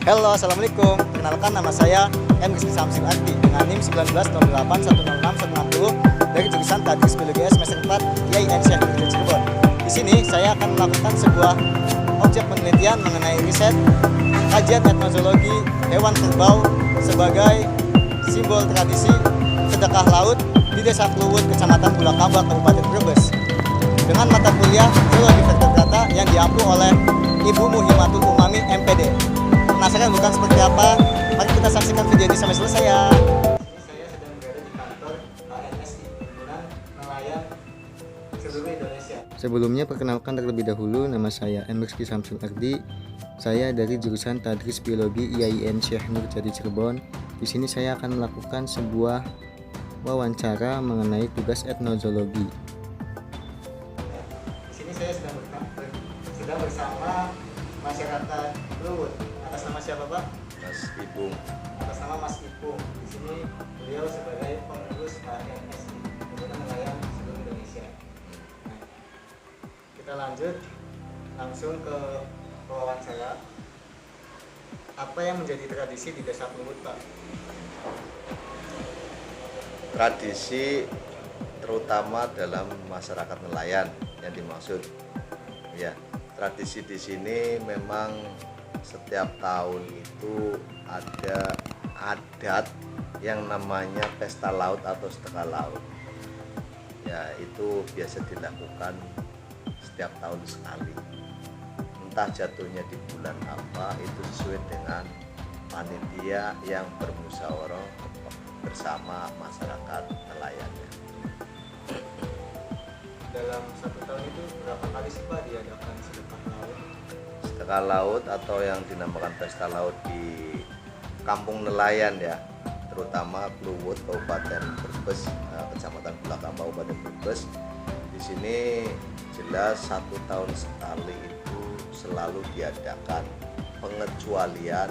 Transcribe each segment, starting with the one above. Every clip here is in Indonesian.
Halo, Assalamualaikum. Perkenalkan nama saya M. Rizky Samsil Arti dengan NIM 1908160160 dari jurusan Tadris Biologi semester 4 IAIN Syekh Nurul Cirebon. Di sini saya akan melakukan sebuah objek penelitian mengenai riset kajian etnozoologi hewan kerbau sebagai simbol tradisi sedekah laut di Desa Kluwut, Kecamatan Bulakamba, Kabupaten Brebes, dengan mata kuliah Zoologi Vertebrata yang diampu oleh Ibu Muhimatul Umami, MPD. Penasaran bukan seperti apa? Mari kita saksikan video ini sampai selesai ya. Saya sedang berada di kantor KNSI, Himpunan Nelayan Seluruh Indonesia. Sebelumnya perkenalkan terlebih dahulu, nama saya M. Rizky Samsul Ardi. Saya dari jurusan Tadris Biologi IAIN Syekh Nurul Cirebon. Di sini saya akan melakukan sebuah wawancara mengenai tugas etnozoologi. Di sini saya sedang bersama masyarakat Kluwut. Atas nama siapa, Pak? Mas Ipung. Atas nama Mas Ipung. Di sini beliau sebagai pengurus KNSI, Himpunan Nelayan Seluruh Indonesia. Nah, kita lanjut langsung ke wawancara. Apa yang menjadi tradisi di Desa Kluwut, Pak? Tradisi terutama dalam masyarakat nelayan yang dimaksud. Ya, tradisi di sini memang setiap tahun itu ada adat yang namanya pesta laut atau sedekah laut. Ya, itu biasa dilakukan setiap tahun sekali. Entah jatuhnya di bulan apa, itu sesuai dengan panitia yang bermusyawarah bersama masyarakat nelayannya. Dalam satu tahun itu berapa kali sih, Pak, diadakan sedekah laut? Sedekah laut atau yang dinamakan pesta laut di kampung nelayan ya, terutama Kluwut, Kabupaten Brebes, Kecamatan Bulakamba, Kabupaten Brebes. Di sini jelas satu tahun sekali itu selalu diadakan pengecualian,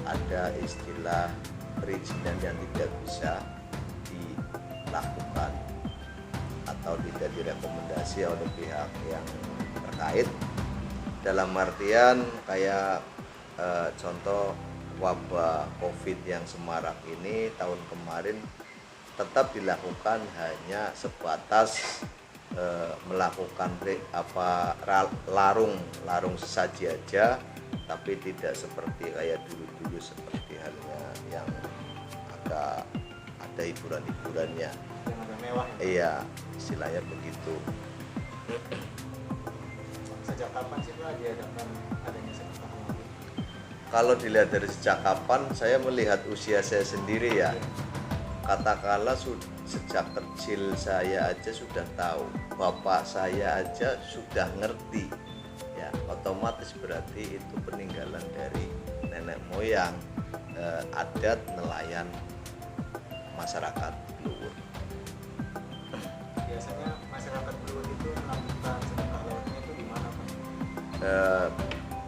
ada istilah perizinan yang tidak bisa dilakukan atau tidak direkomendasi oleh pihak yang terkait, dalam artian kayak contoh wabah COVID yang semarak ini tahun kemarin tetap dilakukan hanya sebatas melakukan larung sesaji aja, tapi tidak seperti kayak dulu seperti halnya yang agak ada hiburan-hiburannya Yang agak mewah. iya, istilahnya begitu. Sejak kapan sih, Pak, diadakan adanya sedekah laut? Kalau dilihat dari sejak kapan, saya melihat usia saya sendiri ya, katakanlah sejak kecil saya aja sudah tahu, bapak saya aja sudah ngerti ya, otomatis berarti itu peninggalan dari nenek moyang adat nelayan masyarakat Kluwut. Biasanya masyarakat Kluwut itu melakukan sedekah lautnya itu di mana, Pak?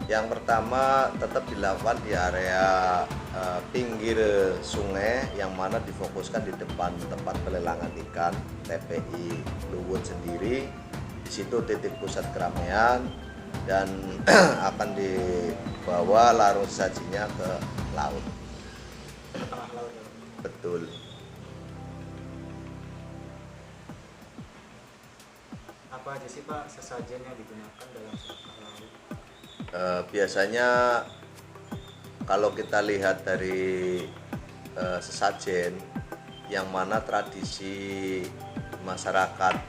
Yang pertama tetap dilakukan di area pinggir sungai, yang mana difokuskan di depan tempat pelelangan ikan TPI Kluwut sendiri. Di situ titik pusat keramaian dan akan dibawa larung sesajinya ke laut. Tengah laut ya, Pak? Betul. Apa aja sih, Pak, sesajen yang digunakan dalam sedekah laut? Biasanya kalau kita lihat dari sesajen yang mana tradisi masyarakat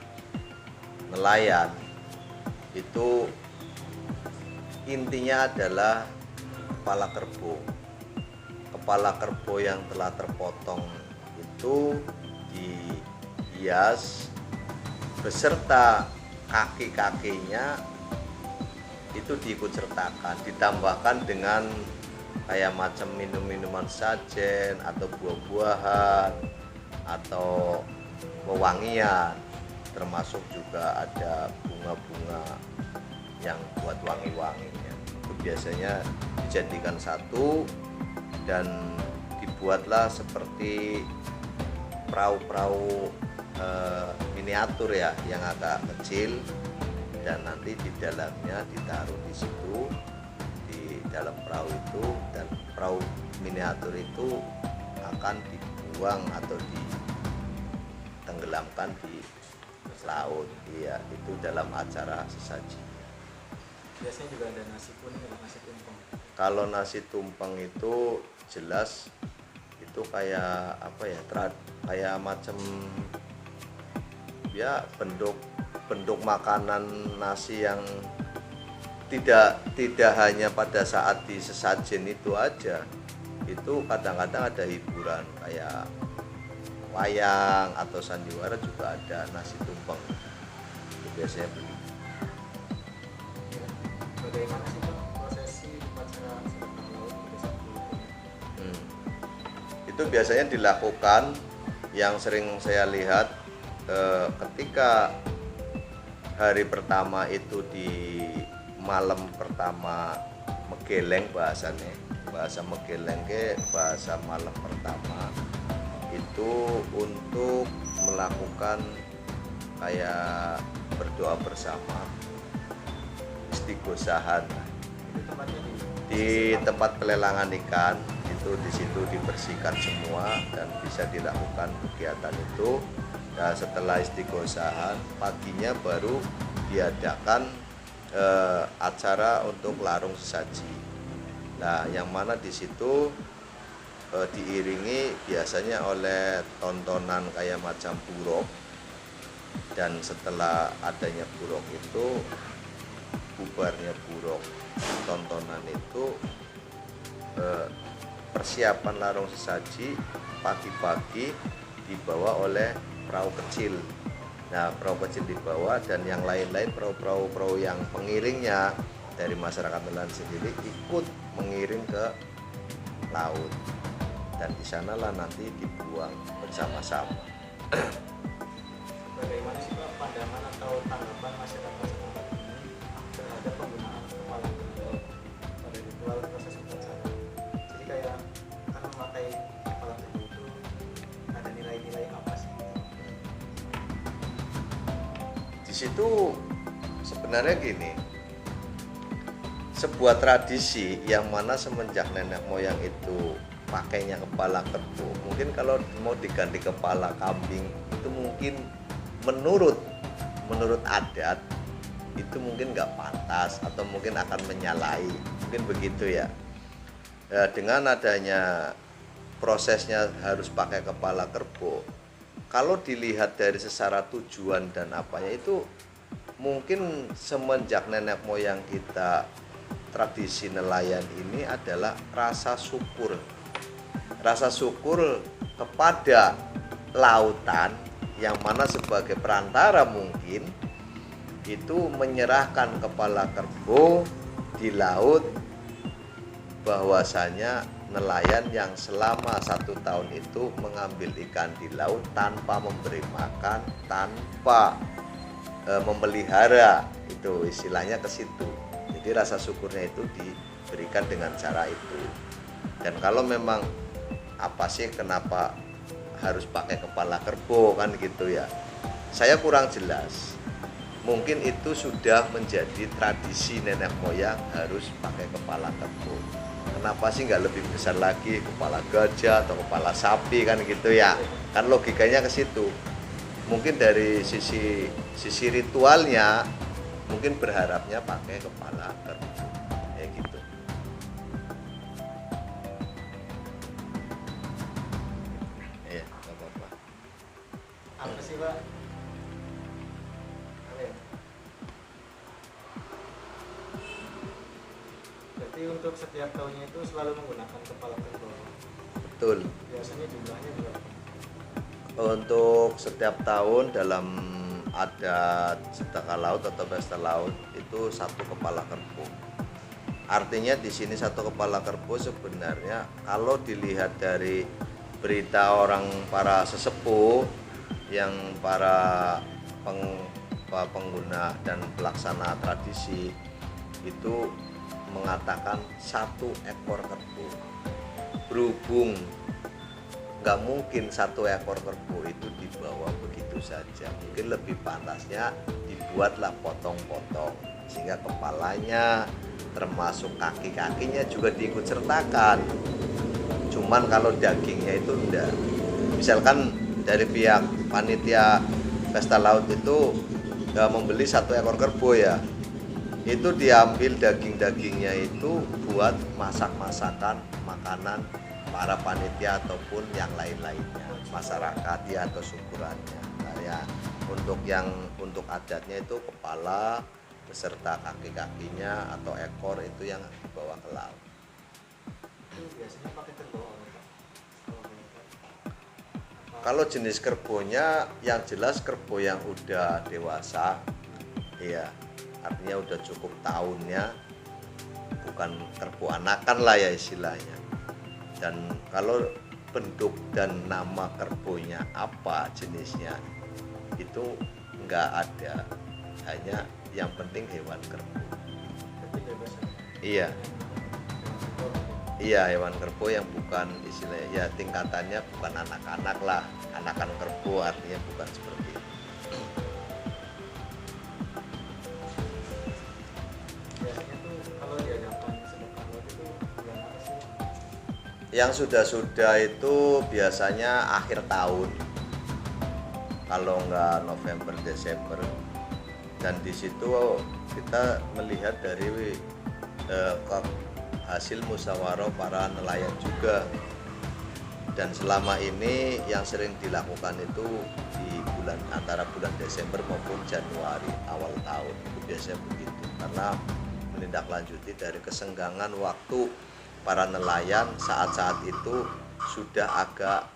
nelayan itu intinya adalah kepala kerbau yang telah terpotong itu dihias beserta kaki-kakinya itu diikut sertakan, ditambahkan dengan kayak macam minuman sajen atau buah-buahan atau wewangian, termasuk juga ada bunga-bunga yang buat wangi-wanginya. Itu biasanya dijadikan satu dan dibuatlah seperti perahu-perahu miniatur ya, yang agak kecil, dan nanti di dalamnya ditaruh di situ, dalam perahu itu, dan perahu miniatur itu akan dibuang atau ditenggelamkan di laut. Iya, itu dalam acara sesaji. Biasanya juga ada nasi kuning atau nasi tumpeng. Kalau nasi tumpeng itu jelas itu kayak apa ya, kayak macam ya bentuk makanan nasi yang tidak hanya pada saat di sesajen itu aja. Itu kadang-kadang ada hiburan kayak wayang atau sandiwara juga ada nasi tumpeng. Itu biasanya begitu. Bagaimana sih Pak prosesi upacara sedekah laut di desa Bulukumba? Itu biasanya dilakukan, yang sering saya lihat ketika hari pertama itu di malam pertama megeleng, bahasa megeleng ke bahasa malam pertama itu untuk melakukan kayak berdoa bersama, istighosahan. Itu tempatnya Di tempat pelelangan ikan itu, di situ dibersihkan semua dan bisa dilakukan kegiatan itu. Dan setelah istighosahan, paginya baru diadakan acara untuk larung sesaji. Nah, yang mana di situ diiringi biasanya oleh tontonan kayak macam buruk, dan setelah adanya buruk itu, bubarnya buruk, tontonan itu, persiapan larung sesaji pagi-pagi dibawa oleh perahu kecil. Nah, perahu kecil dibawa dan yang lain-lain perahu yang pengiringnya dari masyarakat nelayan sendiri ikut mengiring ke laut, dan di sanalah nanti dibuang bersama-sama. bagaimana sih Pak pandangan atau tanggapan masyarakat setempat ini terhadap penggunaan kepala kerbau pada ritual proses upacara? Jadi kayak kan memakai kepala kerbau itu ada nilai-nilai apa sih? Di situ sebenarnya gini, sebuah tradisi yang mana semenjak nenek moyang itu pakainya kepala kerbau, mungkin kalau mau diganti kepala kambing itu mungkin menurut adat itu mungkin nggak pantas atau mungkin akan menyalahi, mungkin begitu ya. Dengan adanya prosesnya harus pakai kepala kerbau, kalau dilihat dari secara tujuan dan apanya itu mungkin semenjak nenek moyang kita, tradisi nelayan ini adalah rasa syukur kepada lautan, yang mana sebagai perantara mungkin itu menyerahkan kepala kerbau di laut, bahwasanya nelayan yang selama 1 tahun itu mengambil ikan di laut tanpa memberi makan, tanpa memelihara, itu istilahnya ke situ. Jadi rasa syukurnya itu diberikan dengan cara itu. Dan kalau memang apa sih kenapa harus pakai kepala kerbau kan gitu ya, saya kurang jelas. Mungkin itu sudah menjadi tradisi nenek moyang harus pakai kepala kerbau. Kenapa sih nggak lebih besar lagi, kepala gajah atau kepala sapi kan gitu ya? Kan logikanya ke situ. Mungkin dari sisi ritualnya mungkin berharapnya pakai kepala kerbau ya gitu. Iya, nggak apa-apa. Apa sih Pak? Apa ya? Berarti untuk setiap tahunnya itu selalu menggunakan kepala kerbau. Betul. Biasanya jumlahnya berapa? Untuk setiap tahun dalam adat sedekah laut atau pesta laut itu 1 kepala kerbau. Artinya di sini 1 kepala kerbau sebenarnya kalau dilihat dari berita orang para sesepuh yang para pengguna dan pelaksana tradisi itu mengatakan 1 ekor kerbau. Berhubung nggak mungkin 1 ekor kerbau itu dibawa begitu saja, mungkin lebih pantasnya dibuatlah potong-potong sehingga kepalanya termasuk kaki-kakinya juga diikut sertakan. Cuman kalau dagingnya itu enggak. Misalkan dari pihak panitia pesta laut itu membeli 1 ekor kerbau ya, itu diambil daging-dagingnya itu buat masak-masakan makanan para panitia ataupun yang lain-lainnya, masyarakat ya, atau syukurannya. Nah, ya, untuk adatnya itu kepala beserta kaki-kakinya atau ekor itu yang dibawa ke laut. Itu biasanya pakai kerbau apa, Pak? Kalau jenis kerbaunya yang jelas kerbau yang udah dewasa, iya, artinya udah cukup tahunnya, bukan kerbau anakan lah ya istilahnya. Dan kalau bentuk dan nama kerbaunya apa jenisnya itu nggak ada, hanya yang penting hewan kerbau. Berarti bebas ya? Iya, iya, hewan kerbau yang bukan istilahnya ya tingkatannya bukan anak-anak lah, anakan kerbau artinya bukan seperti itu. Biasanya tuh kalau diadakan sedekah laut itu bulan apa sih? Yang sudah-sudah itu biasanya akhir tahun, kalau nggak November Desember, dan di situ kita melihat dari hasil musyawarah para nelayan juga. Dan selama ini yang sering dilakukan itu di antara bulan Desember maupun Januari awal tahun, itu biasanya begitu, karena menindaklanjuti dari kesenggangan waktu para nelayan saat-saat itu sudah agak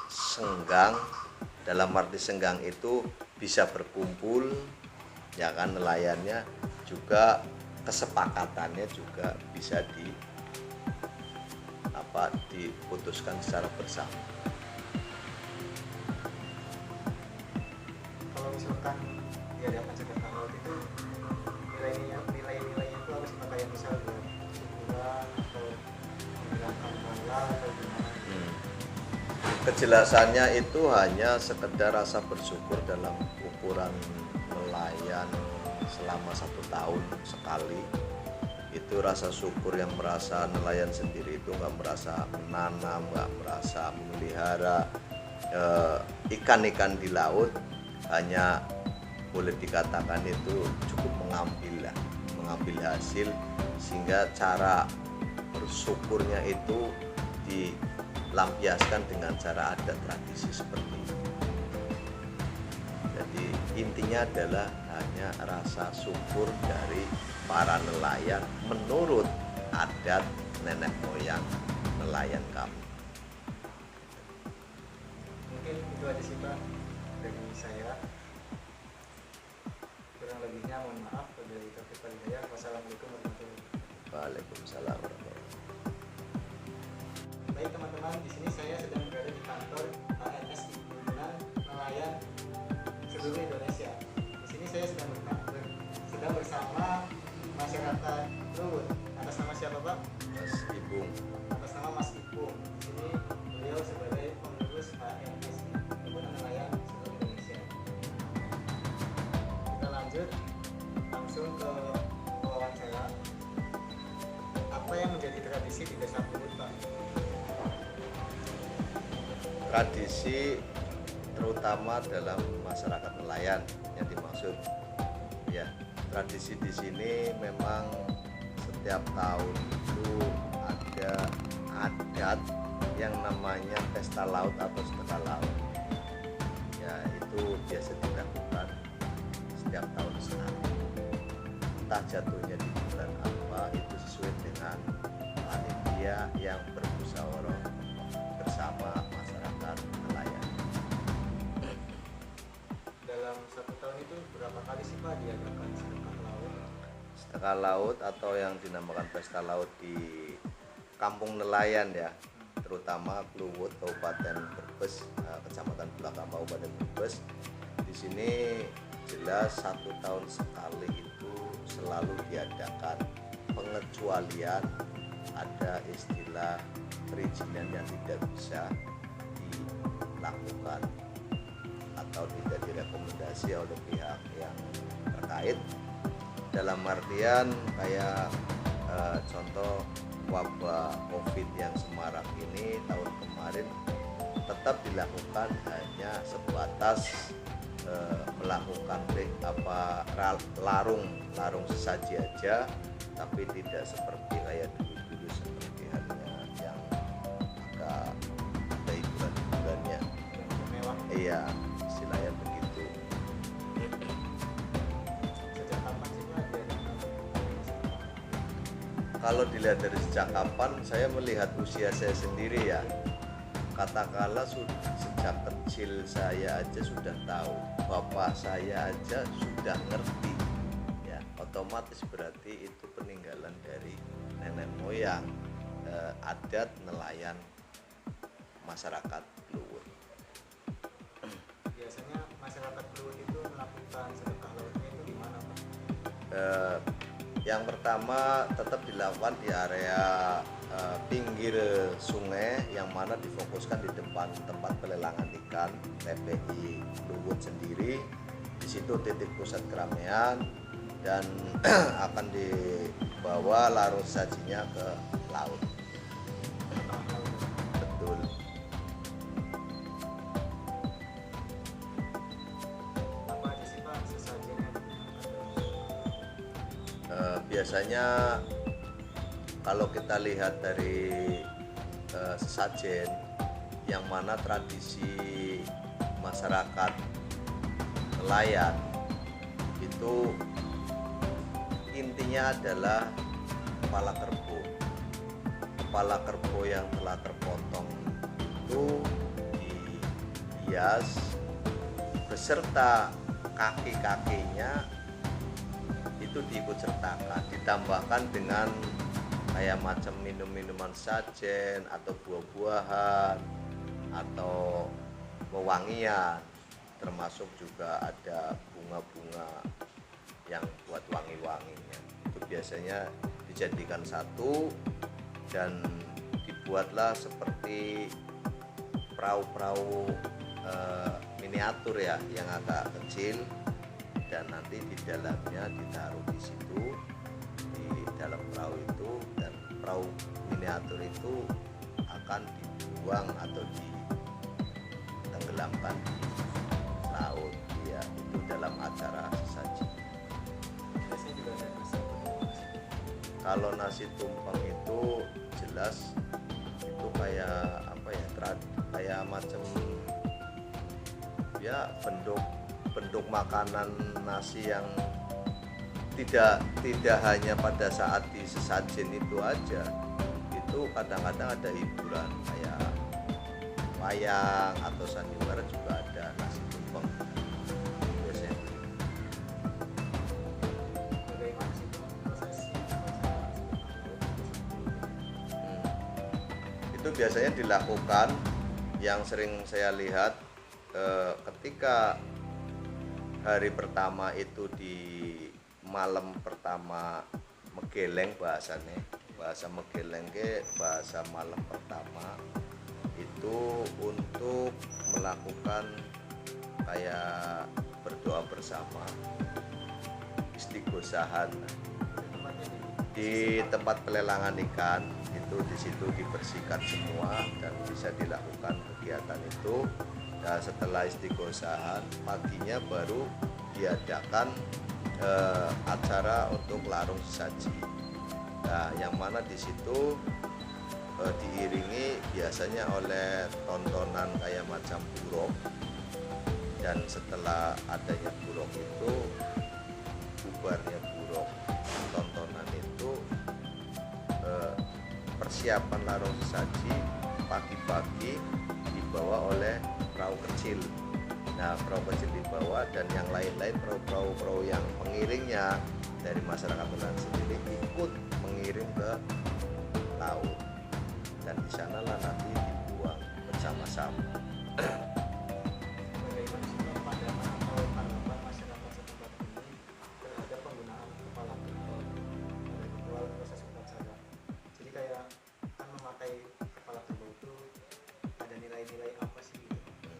senggang. Dalam arti senggang itu bisa berkumpul ya kan, nelayannya juga kesepakatannya juga bisa diputuskan secara bersama. Kalau misalkan diadakan sedekah laut itu nilai-nilainya itu apa sih, Pak? Kayak misal buat syukuran atau menghilangkan bala atau gimana? Kejelasannya itu hanya sekedar rasa bersyukur dalam ukuran nelayan selama 1 tahun sekali. Itu rasa syukur yang merasa nelayan sendiri itu nggak merasa menanam, nggak merasa memelihara ikan-ikan di laut, hanya boleh dikatakan itu cukup mengambil hasil, sehingga cara bersyukurnya itu dilampiaskan dengan cara adat tradisi seperti itu. Jadi intinya adalah hanya rasa syukur dari para nelayan menurut adat nenek moyang nelayan kami. Mungkin itu aja sih, Pak, dari saya. Kurang lebihnya mohon maaf. Wabillahi taufiq wal hidayah. Wassalamualaikum warahmatullahi wabarakatuh. Waalaikumsalam warahmatullahi wabarakatuh. Baik teman-teman, di sini saya sedang berada di kantor HNSI, Himpunan Nelayan Seluruh Indonesia. Di sini saya sedang bersama masyarakat Luwut. Atas nama siapa, Pak? Mas Ibung. Atas nama Mas Ipung. Di sini beliau sebagai pengurus HNSI, Himpunan Nelayan Seluruh Indonesia. Kita lanjut langsung ke wawancara. Apa yang menjadi tradisi di Desa Luwut, Pak? Tradisi terutama dalam masyarakat nelayan yang dimaksud ya, tradisi di sini memang setiap tahun itu ada adat yang namanya pesta laut atau sedekah laut ya, itu biasa dilakukan setiap tahun sekali, entah jatuhnya di bulan apa, itu sesuai dengan panitia yang bermusyawarah bersama masyarakat nelayan. Dalam 1 tahun itu berapa kali sih, Pak, diadakan sedekah laut? Sedekah laut atau yang dinamakan pesta laut di kampung nelayan ya, terutama Kluwut, Kabupaten Brebes, Kecamatan Bulakam, Kabupaten Brebes. Di sini jelas 1 tahun sekali itu selalu diadakan pengecualian, ada istilah perizinan yang tidak bisa dilakukan atau tidak direkomendasi oleh pihak yang terkait, dalam artian kayak contoh wabah COVID yang semarak ini tahun kemarin tetap dilakukan hanya sebatas melakukan larung sesaji aja, tapi tidak seperti kayak dulu seperti halnya yang agak ada hiburan-hiburannya. Mewah. Iya, istilahnya begitu. Sejak kapan sih Pak diadakan? Kalau dilihat dari sejak kapan, saya melihat usia saya sendiri ya, katakanlah sejak kecil saya aja sudah tahu, bapak saya aja sudah ngerti ya, otomatis berarti itu peninggalan dari nenek moyang, adat nelayan masyarakat Luwut. Biasanya masyarakat Luwut itu melakukan sedekah lautnya itu di mana Pak? Yang pertama tetap dilakukan di area pinggir sungai, yang mana difokuskan di depan tempat pelelangan ikan TPI Luwut sendiri. Di situ titik pusat keramaian dan akan dibawa larung sajinya ke laut. Betul. Apa aja sih Pak sesajinya? Biasanya kalau kita lihat dari sesajen, yang mana tradisi masyarakat nelayan itu intinya adalah kepala kerbau yang telah terpotong itu dihias beserta kaki-kakinya itu diikut sertakan, ditambahkan dengan kayak macam minuman sajen atau buah-buahan atau wewangian, termasuk juga ada bunga-bunga yang buat wangi-wanginya. Itu biasanya dijadikan satu dan dibuatlah seperti perahu-perahu miniatur ya, yang agak kecil, dan nanti di dalamnya ditaruh di situ, di dalam perahu itu, dan perahu miniatur itu akan dibuang atau ditenggelamkan di laut ya, itu dalam acara sesaji. Biasanya juga ada nasi tumpeng. Kalau nasi tumpeng itu jelas itu kayak apa ya, kayak macam ya bentuk makanan nasi yang tidak hanya pada saat di sesajen itu aja, itu kadang-kadang ada hiburan kayak wayang atau sandiwara juga ada nasi tumpeng biasanya. Bagaimana sih Pak prosesi upacara sedekah laut? Itu biasanya dilakukan, yang sering saya lihat ketika hari pertama itu di malam pertama megeleng, bahasa megeleng ke bahasa malam pertama itu untuk melakukan kayak berdoa bersama, istighosahan Tempatnya di tempat pelelangan ikan itu. Di situ dibersihkan semua dan bisa dilakukan kegiatan itu. Nah, setelah istighosahan paginya baru diadakan acara untuk larung sesaji. Nah, yang mana di situ diiringi biasanya oleh tontonan kayak macam buruk, dan setelah adanya buruk itu, bubarnya buruk, tontonan itu persiapan larung sesaji pagi-pagi dibawa oleh perahu kecil. Nah, perahu kecil dibawa dan yang lain-lain perahu-perahu yang pengiringnya dari masyarakat nelayan sendiri ikut mengirim ke laut, dan di sanalah nanti dibuang bersama-sama. bagaimana sih Pak pandangan atau tanggapan masyarakat setempat ini terhadap penggunaan kepala kerbau pada ritual proses upacara? Jadi kayak kan memakai kepala kerbau itu ada nilai-nilai apa sih gitu?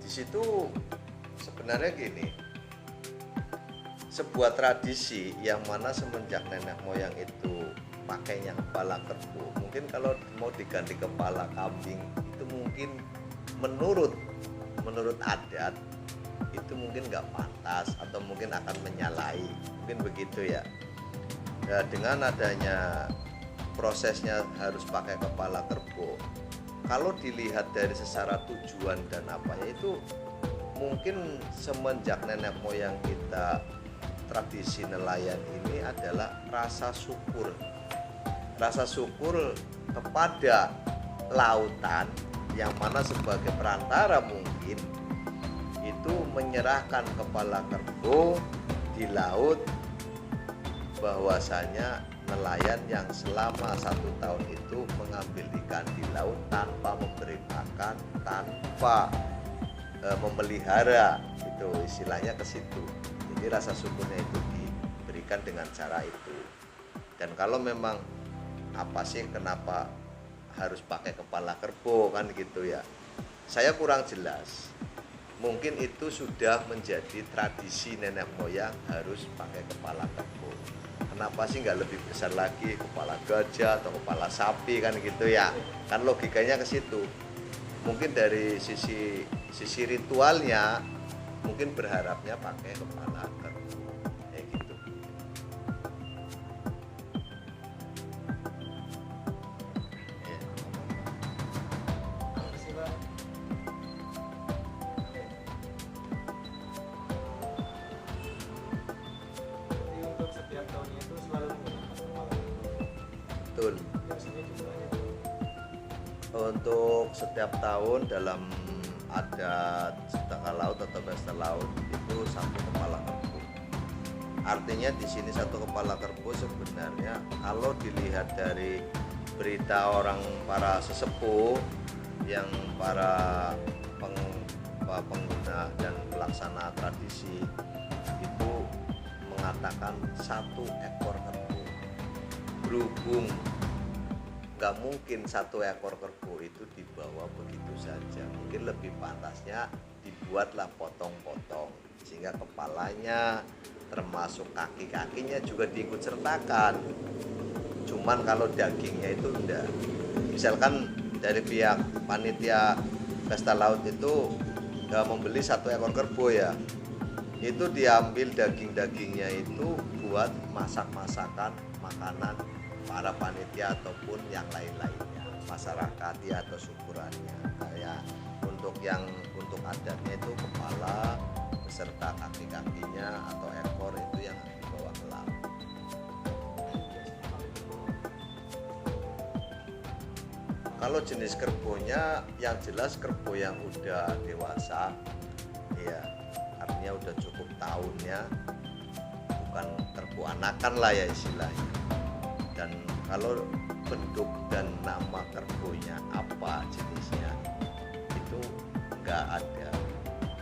Di situ sebenarnya gini, sebuah tradisi yang mana semenjak nenek moyang itu pakainya kepala kerbau. Mungkin kalau mau diganti kepala kambing itu mungkin menurut adat itu mungkin nggak pantas atau mungkin akan menyalahi, mungkin begitu ya. Ya, dengan adanya prosesnya harus pakai kepala kerbau, kalau dilihat dari secara tujuan dan apanya itu mungkin semenjak nenek moyang kita tradisi nelayan ini adalah rasa syukur kepada lautan yang mana sebagai perantara mungkin itu menyerahkan kepala kerbau di laut, bahwasanya nelayan yang selama 1 tahun itu mengambil ikan di laut tanpa memberi makan, tanpa memelihara, itu istilahnya ke situ. Jadi rasa syukurnya itu diberikan dengan cara itu. Dan kalau memang apa sih kenapa harus pakai kepala kerbau kan gitu ya, saya kurang jelas. Mungkin itu sudah menjadi tradisi nenek moyang harus pakai kepala kerbau. Kenapa sih nggak lebih besar lagi, kepala gajah atau kepala sapi kan gitu ya? Kan logikanya ke situ. Mungkin dari sisi ritualnya mungkin berharapnya pakai kepala kerbau kayak gitu. Ya. Apa sih, Pak? Jadi untuk setiap tahunnya itu selalu menggunakan kepala kerbau. Betul. Biasanya jumlahnya itu Untuk setiap tahun dalam adat setengah laut atau pesta laut itu 1 kepala kerbau. Artinya di sini 1 kepala kerbau sebenarnya kalau dilihat dari berita orang para sesepuh yang para pengguna dan pelaksana tradisi itu mengatakan 1 ekor kerbau. Berhubung nggak mungkin 1 ekor kerbau itu dibawa begitu saja, mungkin lebih pantasnya dibuatlah potong-potong sehingga kepalanya termasuk kaki-kakinya juga diikut sertakan. Cuman kalau dagingnya itu enggak. Misalkan dari pihak panitia pesta laut itu membeli 1 ekor kerbau ya, itu diambil daging-dagingnya itu buat masak-masakan makanan para panitia ataupun yang lain-lainnya, masyarakat ya atau syukurannya. Kayak untuk adatnya itu kepala beserta kaki-kakinya atau ekor itu yang dibawa ke laut. Kalau jenis kerbaunya yang jelas kerbau yang udah dewasa, ya artinya udah cukup tahunnya, bukan kerbau anakan lah ya istilahnya. Dan kalau bentuk dan nama kerbaunya apa jenisnya itu nggak ada,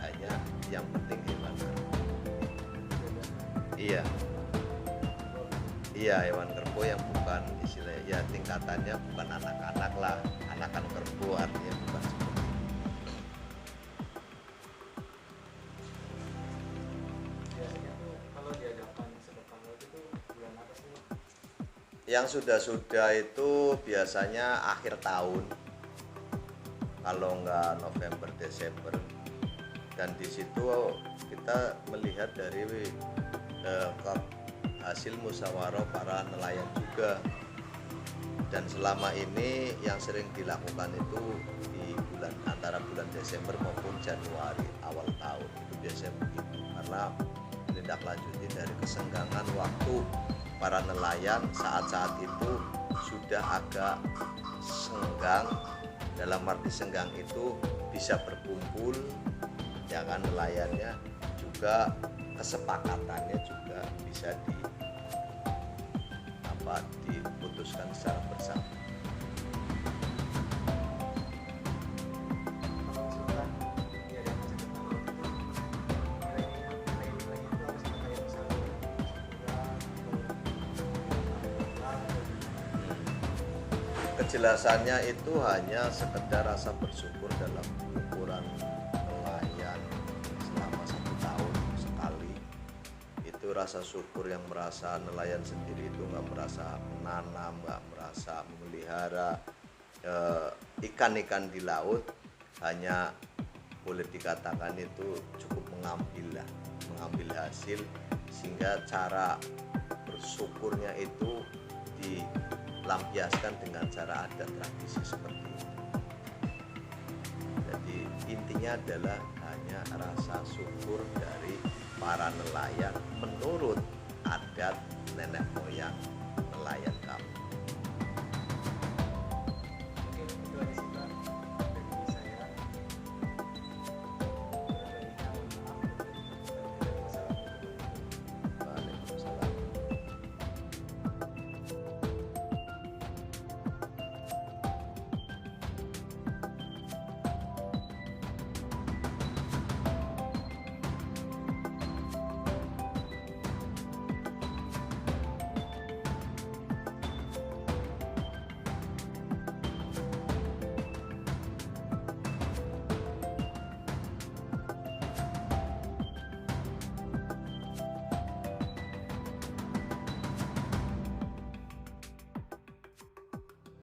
hanya yang penting hewan. Iya hewan kerbau yang bukan istilahnya ya tingkatannya bukan anak-anak lah, anakan kerbau artinya bukan seperti itu. biasanya tuh kalau diadakan sedekah laut itu bulan apa sih? Yang sudah itu biasanya akhir tahun, kalau nggak November Desember, dan di situ kita melihat dari hasil musyawarah para nelayan juga. Dan selama ini yang sering dilakukan itu di antara bulan Desember maupun Januari awal tahun itu biasanya begitu, karena menindaklanjuti dari kesenggangan waktu para nelayan saat-saat itu sudah agak senggang. Dalam arti senggang itu bisa berkumpul ya kan, nelayannya juga kesepakatannya juga bisa diputuskan secara bersama. Kalau misalkan diadakan sedekah laut itu nilai-nilainya itu apa sih, kayak misalnya syukuran atau Kejelasannya itu hanya sekedar rasa bersyukur dalam ukuran nelayan selama 1 tahun sekali. Itu rasa syukur yang merasa nelayan sendiri itu nggak merasa menanam, nggak merasa memelihara ikan-ikan di laut, hanya boleh dikatakan itu cukup mengambil hasil, sehingga cara bersyukurnya itu dilampiaskan dengan cara adat tradisi seperti itu. Jadi intinya adalah hanya rasa syukur dari para nelayan menurut adat nenek moyang nelayan kami.